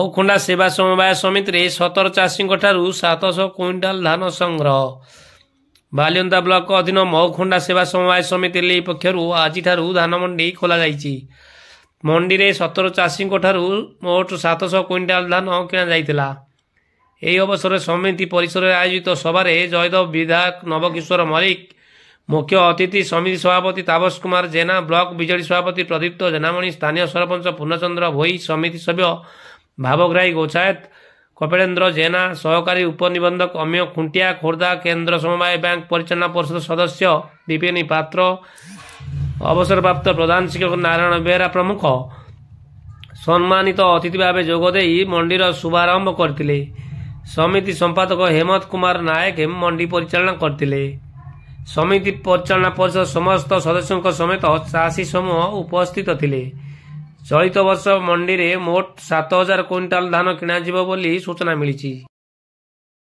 ମହୁଖୁଣ୍ଡା ସେବା ସମବାୟ ସମିତିରେ 17 ଚାଷୀଙ୍କ ଠାରୁ 700 କ୍ୱିଣ୍ଟାଲ ଧାନ ସଂଗ୍ରହ। ବାଲିଅନ୍ତା ବ୍ଲକ ଅଧୀନ ମହୁଖୁଣ୍ଡା ସେବା ସମବାୟ ସମିତି ଏଲ୍ଏଇ ପକ୍ଷରୁ ଆଜିଠାରୁ ଧାନ ମଣ୍ଡି ଖୋଲାଯାଇଛି। ମଣ୍ଡିରେ 17 ଚାଷୀଙ୍କ ଠାରୁ ମୋଟ 700 କ୍ୱିଣ୍ଟାଲ ଧାନ କିଣାଯାଇଥିଲା। ଏହି ଅବସରରେ ସମିତି ପରିସରରେ ଆୟୋଜିତ ସଭାରେ ଜୟଦେବ ବିଧାୟକ ନବକିଶୋର ମଲ୍ଲିକ, ମୁଖ୍ୟ ଅତିଥି ସମିତି ସଭାପତି ତାପସ କୁମାର ଜେନା, ବ୍ଲକ ବିଜେଡି ସଭାପତି ପ୍ରଦୀପ୍ତ ଜେନାମଣି, ସ୍ଥାନୀୟ ସରପଞ୍ଚ ପୂର୍ଣ୍ଣଚନ୍ଦ୍ର ଭୋଇ, ସମିତି ସଭ୍ୟ ଭାବଗ୍ରାହୀ ଗୋଛାୟତ, କପିଳେନ୍ଦ୍ର ଜେନା, ସହକାରୀ ଉପନିବନ୍ଧକ ଅମିୟ ଖୁଣ୍ଟିଆ, ଖୋର୍ଦ୍ଧା କେନ୍ଦ୍ର ସମବାୟ ବ୍ୟାଙ୍କ ପରିଚାଳନା ପରିଷଦ ସଦସ୍ୟ ବିପିନୀ ପାତ୍ର, ଅବସରପ୍ରାପ୍ତ ପ୍ରଧାନ ଶିକ୍ଷକ ନାରାୟଣ ବେହେରା ପ୍ରମୁଖ ସମ୍ମାନିତ ଅତିଥି ଭାବେ ଯୋଗଦେଇ ମଣ୍ଡିର ଶୁଭାରମ୍ଭ କରିଥିଲେ। ସମିତି ସମ୍ପାଦକ ହେମନ୍ତ କୁମାର ନାୟକ ମଣ୍ଡି ପରିଚାଳନା କରିଥିଲେ। ସମିତି ପରିଚାଳନା ପରିଷଦ ସମସ୍ତ ସଦସ୍ୟଙ୍କ ସମେତ ଚାଷୀ ସମୂହ ଉପସ୍ଥିତ ଥିଲେ। ଚଳିତ ବର୍ଷ ମଣ୍ଡିରେ ମୋଟ 7000 କ୍ୱିଣ୍ଟାଲ ଧାନ କିଣାଯିବ ବୋଲି ସୂଚନା ମିଳିଛି।